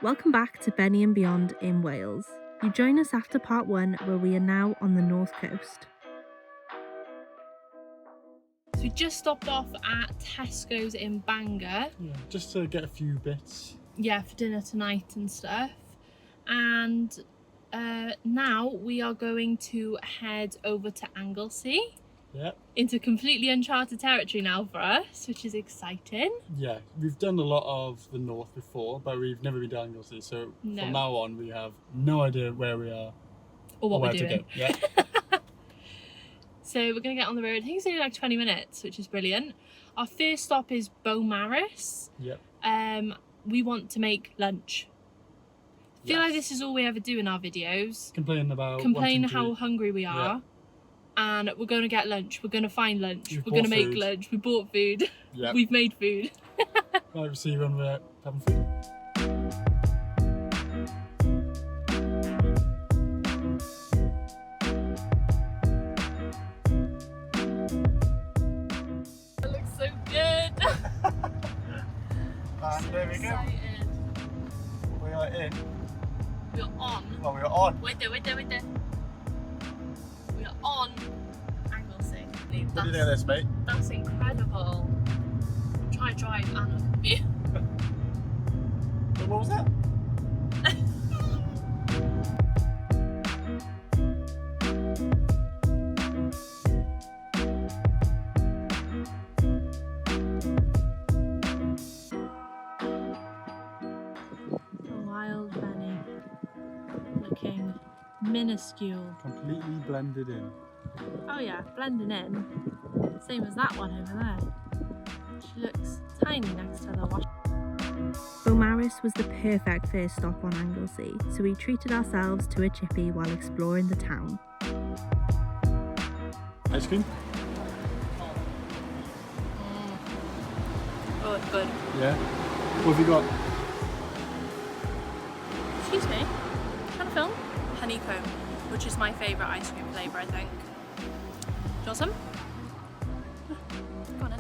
Welcome back to Benny and Beyond in Wales. You join us after part 1 where we are now on the north coast. So we just stopped off at Tesco's in Bangor. Yeah, just to get a few bits. Yeah, for dinner tonight and stuff. And now we are going to head over to Anglesey. Yeah. Into completely uncharted territory now for us, which is exciting. Yeah, we've done a lot of the north before, but we've never been to Anglesey, so from now on we have no idea where we are or what where we're doing. To go. Yeah. So we're going to get on the road. I think it's only like 20 minutes, which is brilliant. Our first stop is Beaumaris. Yep. We want to make lunch. I feel like this is all we ever do in our videos. Complain how hungry we are. Yeah. And we're going to get lunch. We're going to find lunch. We're going to make lunch. We bought food. Yep. We've made food. Right, we'll see you when we're having food. It looks so good. And there we go. We are in. We're on. Well, we are on. Wait there. We are on Anglesey. What do you think of this, mate? That's incredible. Try drive and look at you. What was that? Wild Benny. Looking minuscule. Completely blended in. Oh yeah, blending in. Same as that one over there. She looks tiny next to the wash. Beaumaris was the perfect first stop on Anglesey, so we treated ourselves to a chippy while exploring the town. Ice cream? Oh, it's good. Yeah. What have you got? Excuse me, trying to film? Honeycomb, which is my favourite ice cream flavour, I think. Do you want some? Go on in.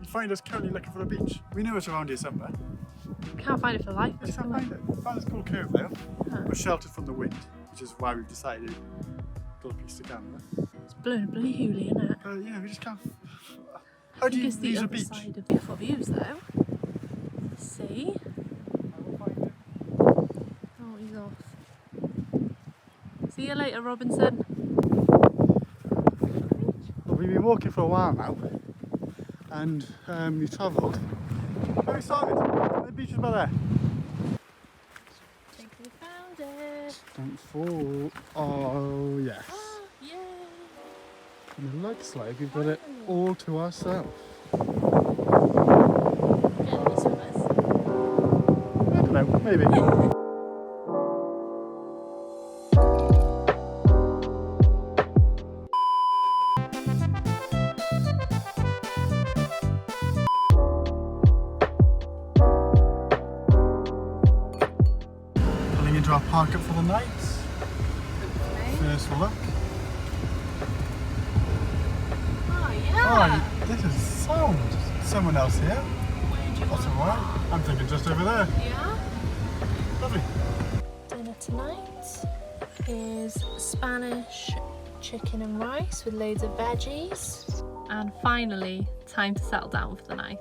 You find us currently looking for a beach. We know it's around here somewhere. Can't find it for the life of us. Can't find it. We found this cool cove though. We're sheltered from the wind, which is why we've decided to put a piece of camera. It's bloody hooly, isn't it? Yeah, we just can't. How do you use a beach? Side of beautiful views though. See? Oh, he's off. See you later, Robinson. Well, we've been walking for a while now, and we've travelled. Very solid. The beach is about there. I think we found it. Don't fall. Oh yes. Oh, yay! And it looks like we've got it all to ourselves. Getting this with us. I don't know, maybe. Pulling into our park up for the night. First look. Oh, yeah! Oh, this is sound. Someone else here. Where do you That's want alright. I'm thinking just over there. Yeah? Lovely. Dinner tonight is Spanish chicken and rice with loads of veggies. And finally, time to settle down for the night.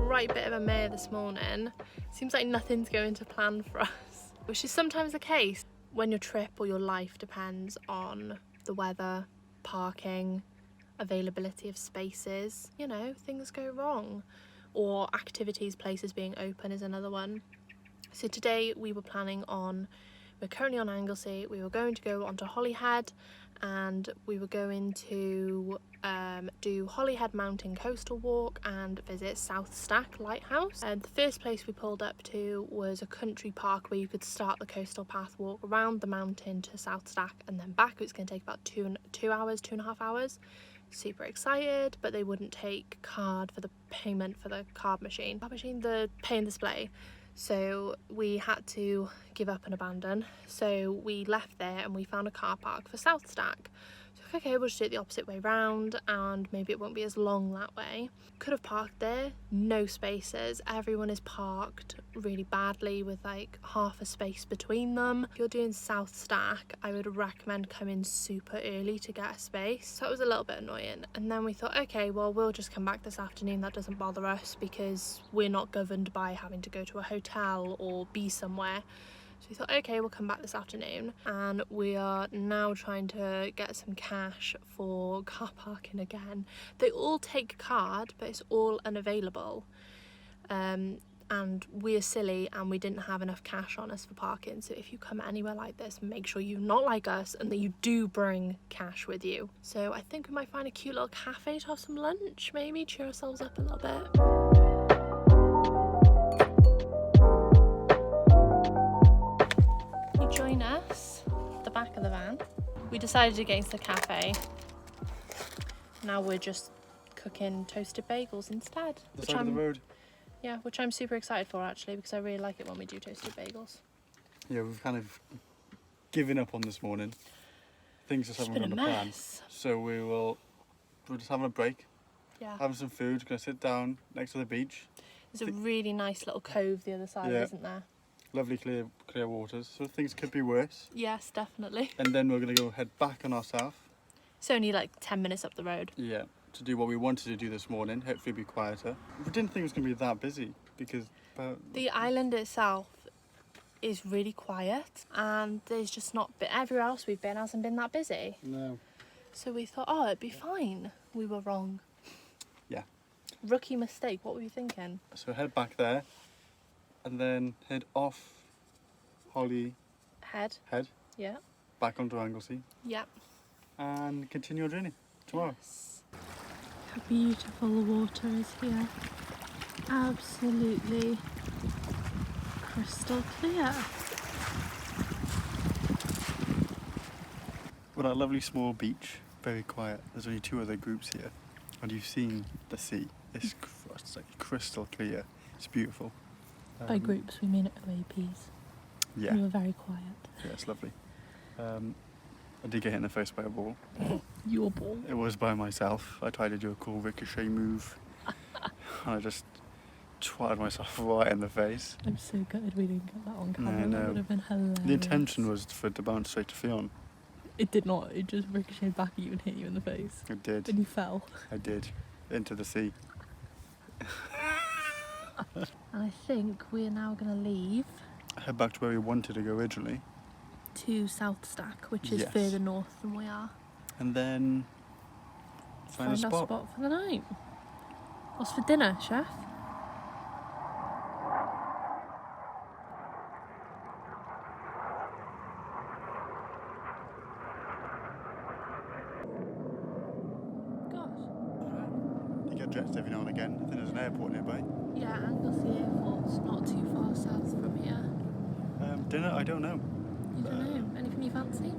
Right bit of a mare this morning. Seems like nothing's going to plan for us, which is sometimes the case when your trip or your life depends on the weather, parking, availability of spaces. You know, things go wrong. or activities places being open is another one. So today we're currently on Anglesey. We were going to go onto Holyhead, and we were going to do Holyhead Mountain Coastal Walk and visit South Stack Lighthouse. And the first place we pulled up to was a country park where you could start the coastal path, walk around the mountain to South Stack and then back. It was going to take about 2.5 hours. Super excited, but they wouldn't take card for the payment for the the pay and display. So we had to give up and abandon. So we left there and we found a car park for South Stack. So okay, we'll just do it the opposite way round and maybe it won't be as long that way. Could have parked there, no spaces. Everyone is parked really badly with like half a space between them. If you're doing South Stack, I would recommend coming super early to get a space. So that was a little bit annoying. And then we thought, okay, well, we'll just come back this afternoon. That doesn't bother us because we're not governed by having to go to a hotel or be somewhere. So we thought, okay, we'll come back this afternoon, and we are now trying to get some cash for car parking again. They all take card, but it's all unavailable. And we're silly and we didn't have enough cash on us for parking. So if you come anywhere like this, make sure you're not like us and that you do bring cash with you. So I think we might find a cute little cafe to have some lunch, maybe cheer ourselves up a little bit. Join us at the back of the van. We decided against the cafe. Now we're just cooking toasted bagels instead. The side of the road. Yeah, which I'm super excited for actually, because I really like it when we do toasted bagels. Yeah, we've kind of given up on this morning. Things just haven't gone to plan. So we're just having a break. Yeah. Having some food, gonna sit down next to the beach. There's a really nice little cove the other side, isn't there? Lovely clear waters, so things could be worse. Yes, definitely. And then we're going to go head back on ourselves. It's only like 10 minutes up the road. Yeah, to do what we wanted to do this morning, hopefully be quieter. We didn't think it was going to be that busy because... the island itself is really quiet and there's just not... But everywhere else we've been hasn't been that busy. No. So we thought, oh, it'd be fine. We were wrong. Yeah. Rookie mistake, what were you thinking? So head back there. And then head off Holyhead. Yeah. Back onto Anglesey. Yeah. And continue our journey tomorrow. Yes. How beautiful the water is here. Absolutely crystal clear. We're at a lovely small beach, very quiet. There's only 2 other groups here. And you've seen the sea. It's like crystal clear. It's beautiful. By groups, we mean OAPs. Yeah. We were very quiet. Yeah, it's lovely. I did get hit in the face by a ball. Your ball? It was by myself. I tried to do a cool ricochet move. And I just twatted myself right in the face. I'm so gutted we didn't get that on camera. No. That would have been hilarious. The intention was for it to bounce straight to Fionn. It did not. It just ricocheted back at you and hit you in the face. It did. And you fell. I did. Into the sea. And I think we're now going to leave. Head back to where we wanted to go originally. To South Stack, which is Yes. further north than we are. And then find a our spot. spot for the night. What's for dinner, chef? You get jets every now and again. I think there's an airport nearby. Yeah, Anglesey Airport's not too far south from here. Dinner? I don't know. You don't know? Anything you fancy?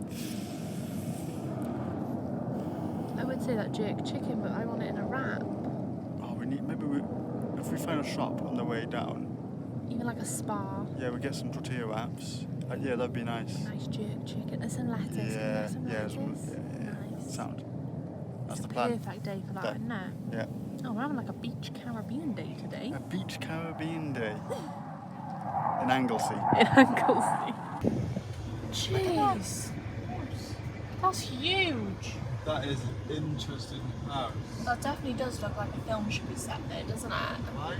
I would say that jerk chicken, but I want it in a wrap. Oh, if we find a shop on the way down. Even like a spa. Yeah, we get some tortilla wraps. Yeah, that'd be nice. Nice jerk chicken. And some lettuce. Can we Yeah, have some lettuce? Nice. Sound. That's It's the plan. Perfect day for that, That- isn't it? Yeah. Oh, we're having like a beach Caribbean day today. A beach Caribbean day. In Anglesey. In Anglesey. Jeez. That's huge. That is an interesting house. That definitely does look like a film should be set there, doesn't it? Right?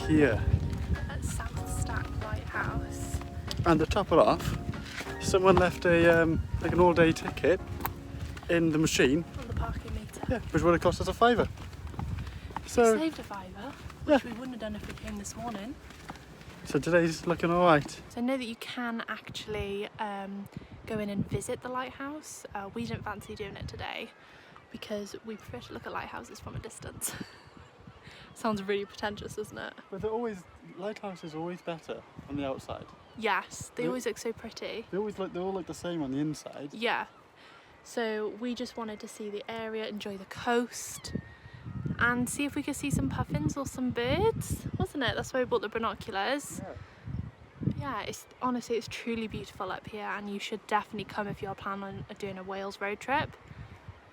here. At South Stack Lighthouse. And to top it off, someone left a like an all-day ticket in the machine. On the parking meter. Yeah, which would have cost us a £5. So We saved a £5, which we wouldn't have done if we came this morning. So today's looking all right. So I know that you can actually go in and visit the lighthouse. We didn't fancy doing it today because we prefer to look at lighthouses from a distance. Sounds really pretentious, doesn't it? But lighthouse is always better on the outside. Yes, they always look so pretty. They all look the same on the inside. Yeah. So we just wanted to see the area, enjoy the coast, and see if we could see some puffins or some birds, wasn't it? That's why we bought the binoculars. Yeah, it's truly beautiful up here, and you should definitely come if you're planning on doing a Wales road trip.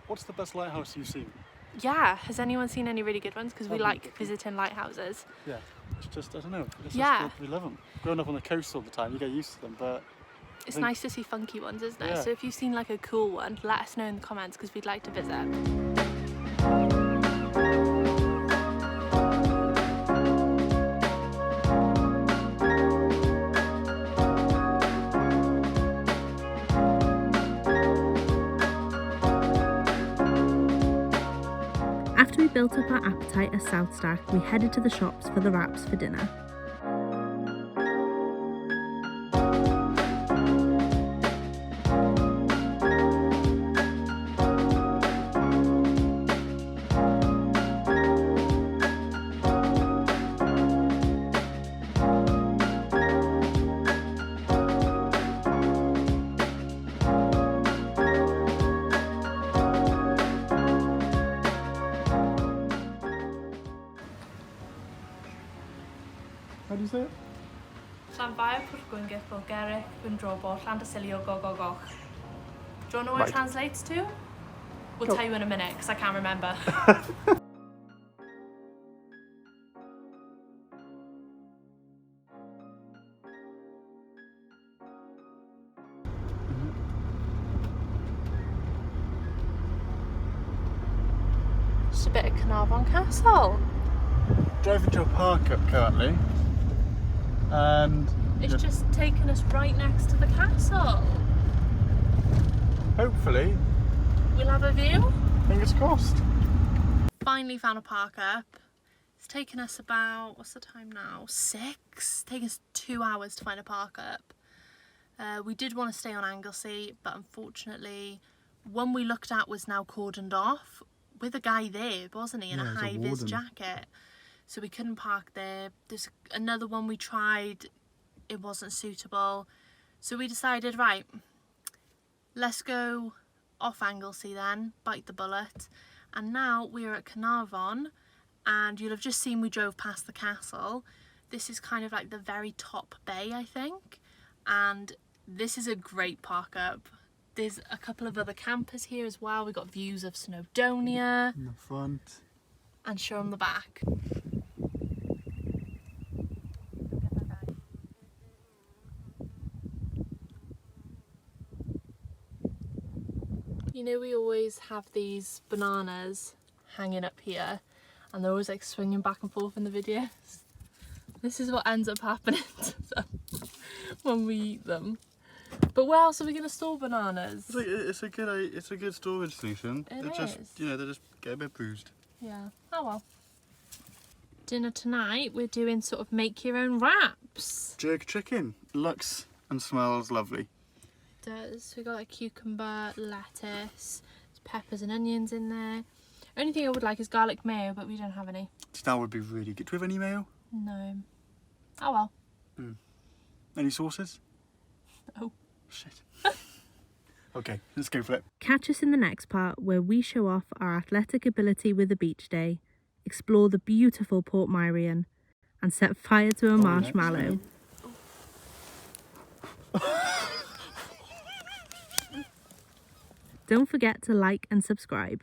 What's the best lighthouse you've seen? Yeah, has anyone seen any really good ones? Because we like visiting lighthouses. Yeah, it's just, I don't know, Yeah. We love them. Growing up on the coast all the time, you get used to them, but It's nice to see funky ones, isn't it? Yeah. So if you've seen like a cool one, let us know in the comments because we'd like to visit. After we built up our appetite at South Stack, we headed to the shops for the wraps for dinner. how do you say it? Llanfair Pwllgwyngyll Bulgaric Windrobor Llandasilio Gogogoch. Do you know what Right. it translates to? We'll Go. tell you in a minute because I can't remember. Just a bit of Caernarfon Castle. Driving to a park up currently, and It's just taken us right next to the castle. hopefully, We'll have a view. fingers crossed. Finally found a park up. It's taken us about, what's the time now? 6? It's taken us 2 hours to find a park up. We did want to stay on Anglesey, but unfortunately, one we looked at was now cordoned off with a guy there, wasn't he, in Yeah, a it was a high-vis warden. jacket. So we couldn't park there. There's another one we tried, it wasn't suitable. So we decided, right, let's go off Anglesey then, bite the bullet. And now we're at Caernarfon, and you'll have just seen we drove past the castle. This is kind of like the very top bay, I think. And this is a great park up. There's a couple of other campers here as well. We've got views of Snowdonia In the front. and show them the back. You know, we always have these bananas hanging up here and they're always like swinging back and forth in the videos. This is what ends up happening to them when we eat them. But where else are we going to store bananas? It's a good storage solution. It They're just, is. they just get a bit bruised. Yeah, oh well. Dinner tonight, we're doing sort of make your own wraps. Jerk chicken looks and smells lovely. Does. We got like cucumber, lettuce, there's peppers and onions in there. Only thing I would like is garlic mayo, but we don't have any. That would be really good. Do we have any mayo? No. Oh well. Any sauces? Oh. Shit. Okay, let's go for it. Catch us in the next part where we show off our athletic ability with a beach day, explore the beautiful Port Myrian, and set fire to a marshmallow. Don't forget to like and subscribe.